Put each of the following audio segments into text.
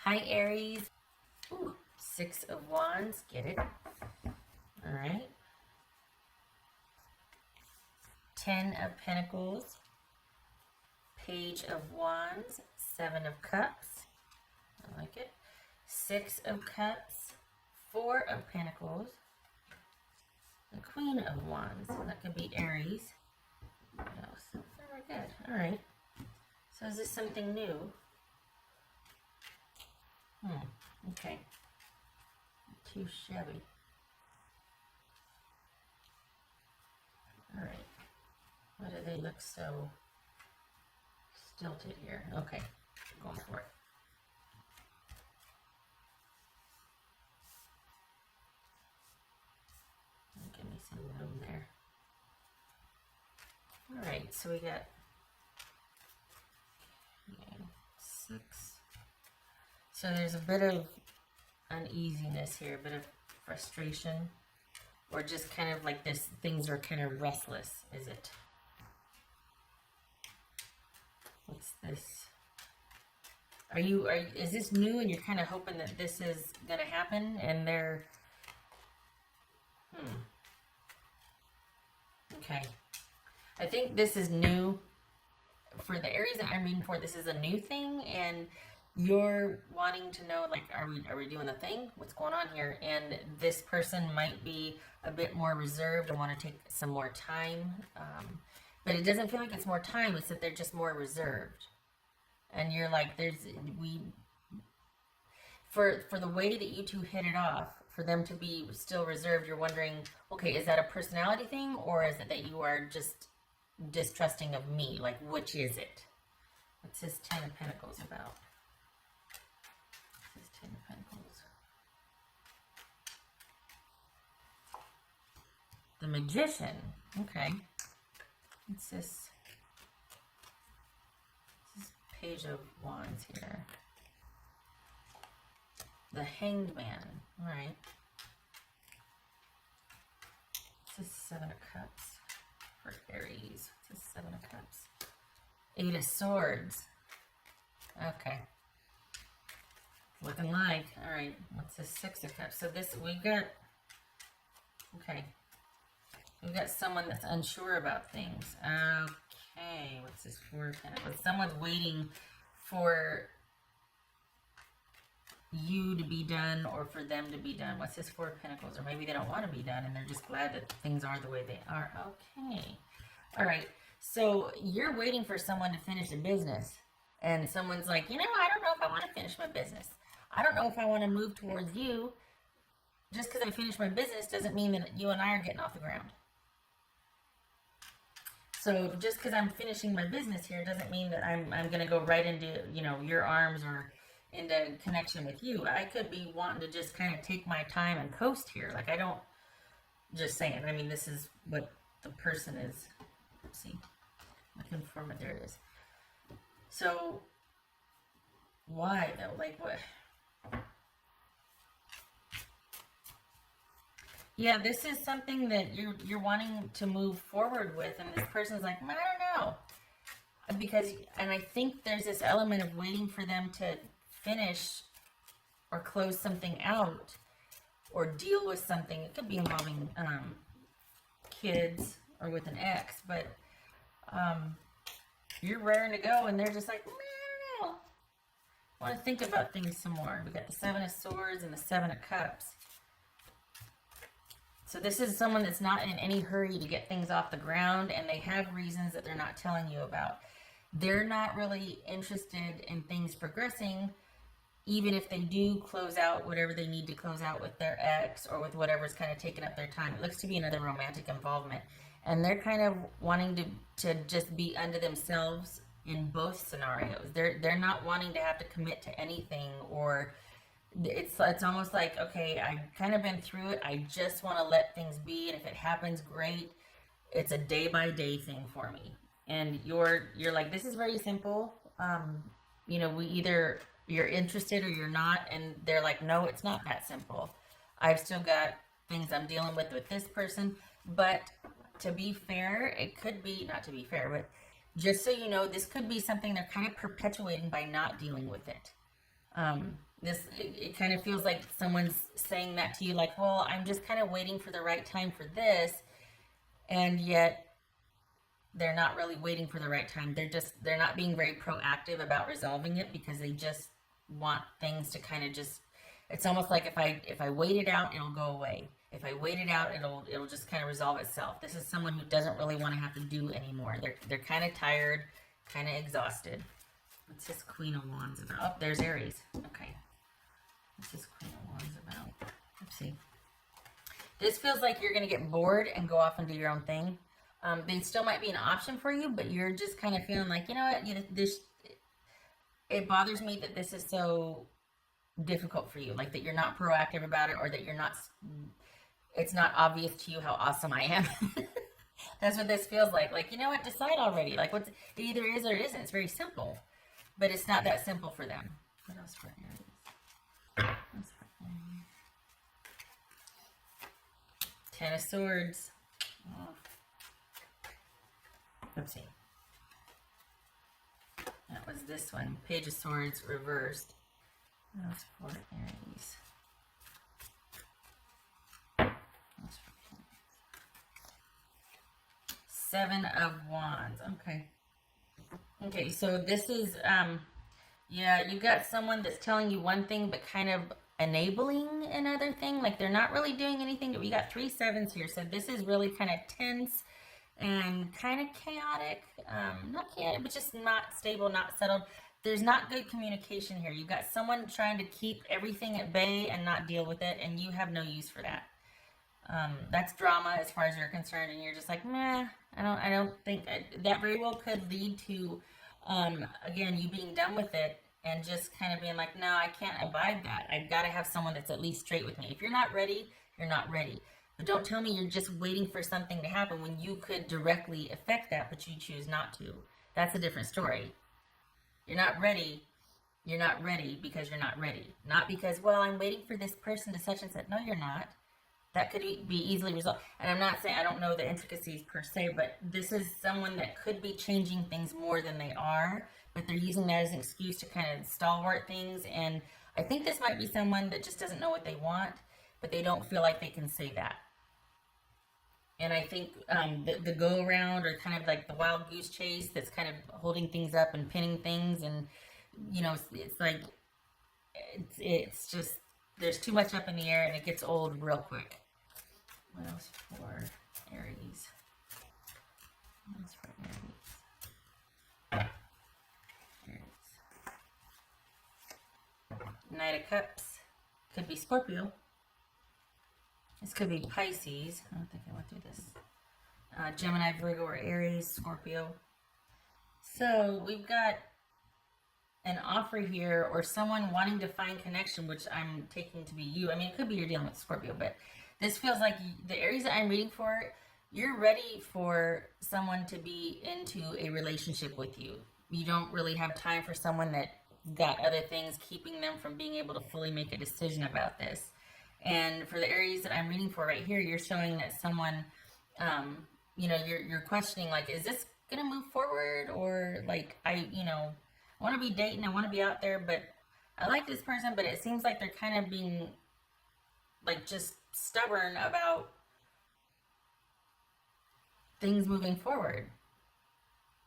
Hi, Aries. Ooh, Six of Wands. Get it? All right. Ten of Pentacles. Page of Wands. Seven of Cups. I like it. Six of Cups. Four of Pentacles. The Queen of Wands. That could be Aries. What else? Very good. All right. So is this something new? Okay. Too shabby. All right. Why do they look so stilted here? Okay. Going for it. Give me some room there. All right. So we got 6. So there's a bit of uneasiness here, a bit of frustration, or just kind of like this, things are kind of restless, is it? What's this? Is this new and you're kind of hoping that this is going to happen and they're, okay. I think this is new. For the Aries that I'm reading for, this is a new thing, and you're wanting to know, like, are we doing the thing? What's going on here? And this person might be a bit more reserved and want to take some more time. But it doesn't feel like it's more time, it's that they're just more reserved. And you're like, for the way that you two hit it off, for them to be still reserved, you're wondering, okay, is that a personality thing, or is it that you are just distrusting of me? Like, which is it? What's this Ten of Pentacles about? What's this Ten of Pentacles? The Magician. Okay. What's this? This is Page of Wands here. The Hanged Man. All right. What's this Seven of Cups? For Aries. It's a Seven of Cups. Eight of Swords. Okay. Looking like. Alright. What's this Six of Cups? So this, we've got, okay. We've got someone that's unsure about things. Okay. What's this Four of Pentacles? Someone's waiting for you to be done or for them to be done. What's this Four of Pentacles? Or maybe they don't want to be done and they're just glad that things are the way they are. Okay. All right. So you're waiting for someone to finish a business, and someone's like, you know, I don't know if I want to finish my business. I don't know if I want to move towards you. Just because I finished my business doesn't mean that you and I are getting off the ground. So just because I'm finishing my business here doesn't mean that I'm going to go right into, you know, your arms or into connection with you. I could be wanting to just kind of take my time and coast here. Like, I don't, just saying. I mean, this is what the person is. Let's see. Looking for it. There it is. So, why though? Like, what? Yeah, this is something that you're wanting to move forward with, and this person's like, I don't know. Because, and I think there's this element of waiting for them to finish or close something out or deal with something. It could be involving kids or with an ex, but you're raring to go and they're just like, I don't know. I want to think about things some more. We got the Seven of Swords and the Seven of Cups. So this is someone that's not in any hurry to get things off the ground, and they have reasons that they're not telling you about. They're not really interested in things progressing, even if they do close out whatever they need to close out with their ex or with whatever's kind of taking up their time. It looks to be another romantic involvement. And they're kind of wanting to just be unto themselves in both scenarios. They're not wanting to have to commit to anything, or it's almost like, okay, I've kind of been through it. I just want to let things be, and if it happens, great. It's a day-by-day thing for me. And you're like, this is very simple. You know, you're interested or you're not, and they're like, no, it's not that simple. I've still got things I'm dealing with this person, but to be fair, it could be, not to be fair, but just so you know, this could be something they're kind of perpetuating by not dealing with it. It kind of feels like someone's saying that to you, like, well, I'm just kind of waiting for the right time for this, and yet they're not really waiting for the right time. They're not being very proactive about resolving it because they just want things to kind of just, it's almost like if I wait it out, it'll go away. If I wait it out, it'll just kind of resolve itself. This is someone who doesn't really want to have to do anymore. They're kind of tired, kind of exhausted. What's this Queen of Wands about? Oh, there's Aries. Okay. What's this Queen of Wands about? Let's see. This feels like you're going to get bored and go off and do your own thing. They still might be an option for you, but you're just kind of feeling like, you know what, it bothers me that this is so difficult for you, like that you're not proactive about it, or that it's not obvious to you how awesome I am. That's what this feels like. Like, you know what, decide already. Like, it either is or it isn't. It's very simple, but it's not that simple for them. What else for Aries? Ten of Swords. Oh. Oopsie. That was this one. Page of Swords reversed. That was for Aries. Seven of Wands. Okay. Okay, so this is, yeah, you've got someone that's telling you one thing, but kind of enabling another thing. Like, they're not really doing anything. We got 3 sevens here, so this is really kind of tense and kind of chaotic. Not chaotic, but just not stable, not settled. There's not good communication here. You've got someone trying to keep everything at bay and not deal with it, and you have no use for that. That's drama as far as you're concerned, and you're just like, meh, I don't think that very well could lead to, again, you being done with it and just kind of being like, no, I can't abide that. I've got to have someone that's at least straight with me. If you're not ready, you're not ready. But don't tell me you're just waiting for something to happen when you could directly affect that, but you choose not to. That's a different story. You're not ready. You're not ready because you're not ready. Not because, well, I'm waiting for this person to such and such. No, you're not. That could be easily resolved. And I'm not saying I don't know the intricacies per se, but this is someone that could be changing things more than they are, but they're using that as an excuse to kind of stalwart things. And I think this might be someone that just doesn't know what they want, but they don't feel like they can say that. And I think the go-around, or kind of like the wild goose chase that's kind of holding things up and pinning things, and, you know, it's like, it's just, there's too much up in the air and it gets old real quick. What else for Aries? What else for Aries? Aries. Knight of Cups. Could be Scorpio. This could be Pisces. I don't think I went through this. Gemini, Virgo, or Aries, Scorpio. So we've got an offer here, or someone wanting to find connection, which I'm taking to be you. I mean, it could be you're dealing with Scorpio, but this feels like the Aries that I'm reading for, you're ready for someone to be into a relationship with you. You don't really have time for someone that got other things keeping them from being able to fully make a decision about this. And for the Aries that I'm reading for right here, you're showing that someone, you know, you're questioning, like, is this going to move forward? Or, like, I want to be dating, I want to be out there, but I like this person, but it seems like they're kind of being, like, just stubborn about things moving forward.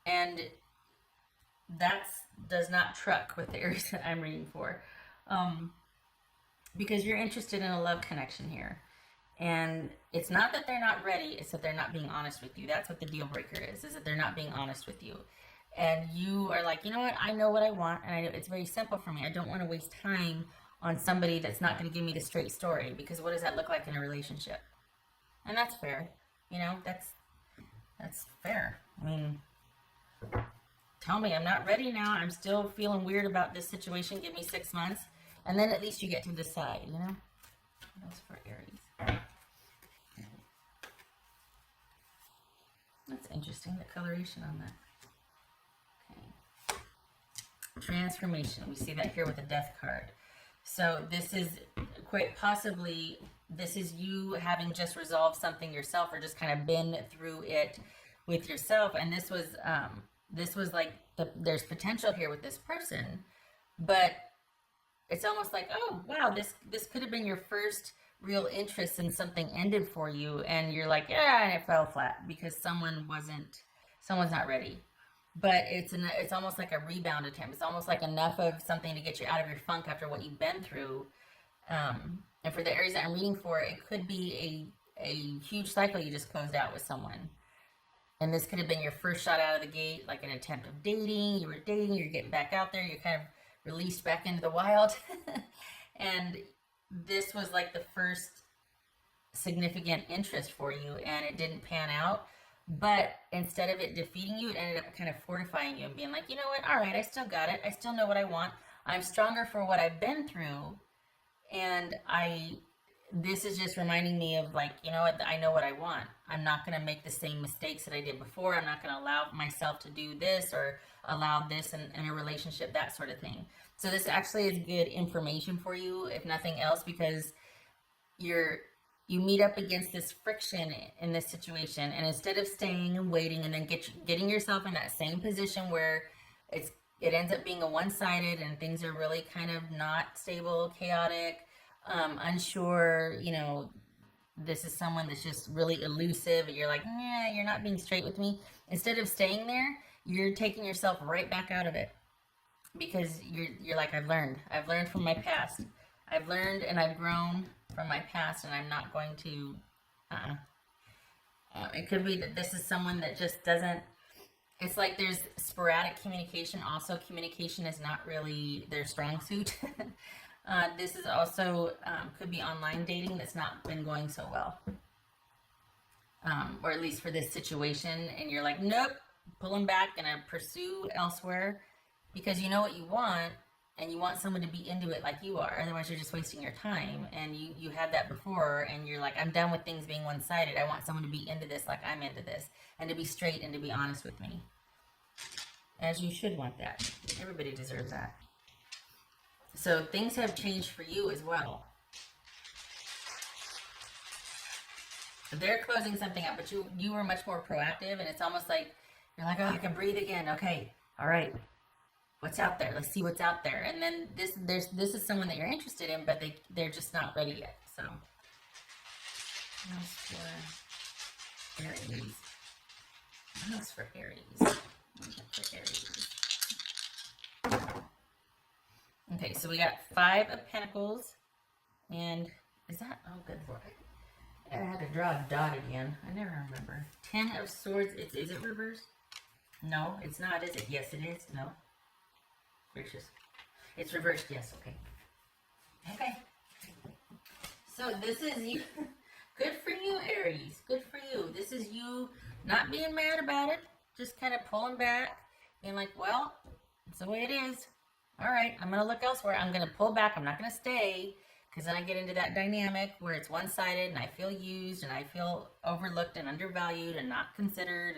And that does not truck with the Aries that I'm reading for. Because you're interested in a love connection here. And it's not that they're not ready, it's that they're not being honest with you. That's what the deal breaker is that they're not being honest with you. And you are like, you know what, I know what I want, and it's very simple for me. I don't want to waste time on somebody that's not going to give me the straight story, because what does that look like in a relationship? And that's fair. You know, that's fair. I mean, tell me I'm not ready now, I'm still feeling weird about this situation, give me 6 months. And then at least you get to decide, you know? That's for Aries. That's interesting, the coloration on that. Okay. Transformation. We see that here with the Death card. So this is quite possibly, this is you having just resolved something yourself, or just kind of been through it with yourself. And this was like, there's potential here with this person, but it's almost like, oh wow, this could have been your first real interest in something ended for you, and you're like, yeah, and it fell flat because someone's not ready. But it's almost like a rebound attempt. It's almost like enough of something to get you out of your funk after what you've been through. And for the Aries that I'm reading for, it could be a huge cycle you just closed out with someone. And this could have been your first shot out of the gate, like an attempt of dating. You were dating, you're getting back out there, you're kind of released back into the wild. And this was like the first significant interest for you, and it didn't pan out. But instead of it defeating you, it ended up kind of fortifying you and being like, you know what, all right, I still got it. I still know what I want. I'm stronger for what I've been through. And this is just reminding me of like, you know what, I know what I want. I'm not going to make the same mistakes that I did before. I'm not going to allow myself to do this or allow this in a relationship, that sort of thing. So this actually is good information for you, if nothing else, because you meet up against this friction in this situation, and instead of staying and waiting and then getting yourself in that same position where it ends up being a one-sided and things are really kind of not stable, chaotic, unsure, you know, this is someone that's just really elusive and you're like, yeah, you're not being straight with me. Instead of staying there, you're taking yourself right back out of it, because you're like, I've learned from my past. I've learned and I've grown from my past, and I'm not going to, it could be that this is someone that just doesn't, it's like there's sporadic communication. Also, communication is not really their strong suit. This is also, could be online dating that's not been going so well. Or at least for this situation, and you're like, nope, pulling back, gonna pursue elsewhere, because you know what you want, and you want someone to be into it like you are. Otherwise, you're just wasting your time. And you had that before, and you're like, I'm done with things being one-sided. I want someone to be into this like I'm into this, and to be straight and to be honest with me. As you should want that. Everybody deserves that. So things have changed for you as well. They're closing something up, but you were much more proactive, and it's almost like you're like, oh, I can breathe again. Okay, all right. What's out there? Let's see what's out there. And then this is someone that you're interested in, but they're just not ready yet. So that's for Aries. That's for Aries. For Aries. Okay, so we got 5 of Pentacles, and is that, oh good Lord, I had to draw a dot again. I never remember. 10 of Swords. Is it reversed? No, it's not, is it? Yes, it is. No. Gracious. It's reversed, yes, okay. Okay. So this is you. Good for you, Aries. Good for you. This is you not being mad about it. Just kind of pulling back. Being like, well, it's the way it is. All right, I'm going to look elsewhere. I'm going to pull back. I'm not going to stay. Because then I get into that dynamic where it's one-sided and I feel used and I feel overlooked and undervalued and not considered,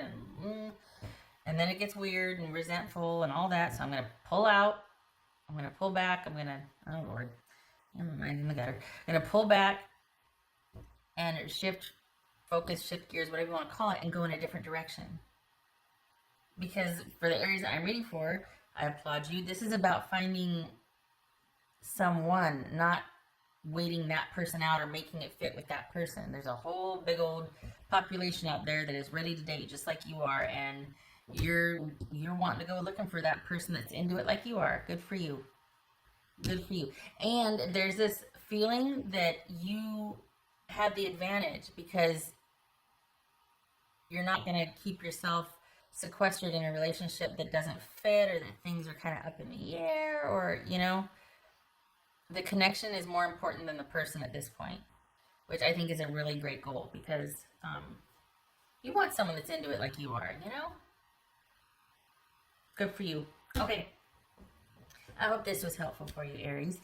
and then it gets weird and resentful and all that. So I'm going to pull out. I'm going to pull back. I'm going to, oh Lord, never mind, in the gutter. I'm going to pull back and shift focus, shift gears, whatever you want to call it, and go in a different direction. Because for the Aries that I'm reading for, I applaud you. This is about finding someone, not waiting that person out or making it fit with that person. There's a whole big old population out there that is ready to date just like you are, and you're wanting to go looking for that person that's into it like you are. Good for you. Good for you. And there's this feeling that you have the advantage because you're not going to keep yourself sequestered in a relationship that doesn't fit, or that things are kind of up in the air, or, you know, the connection is more important than the person at this point, which I think is a really great goal, because you want someone that's into it like you are, you know? Good for you. Okay. I hope this was helpful for you, Aries.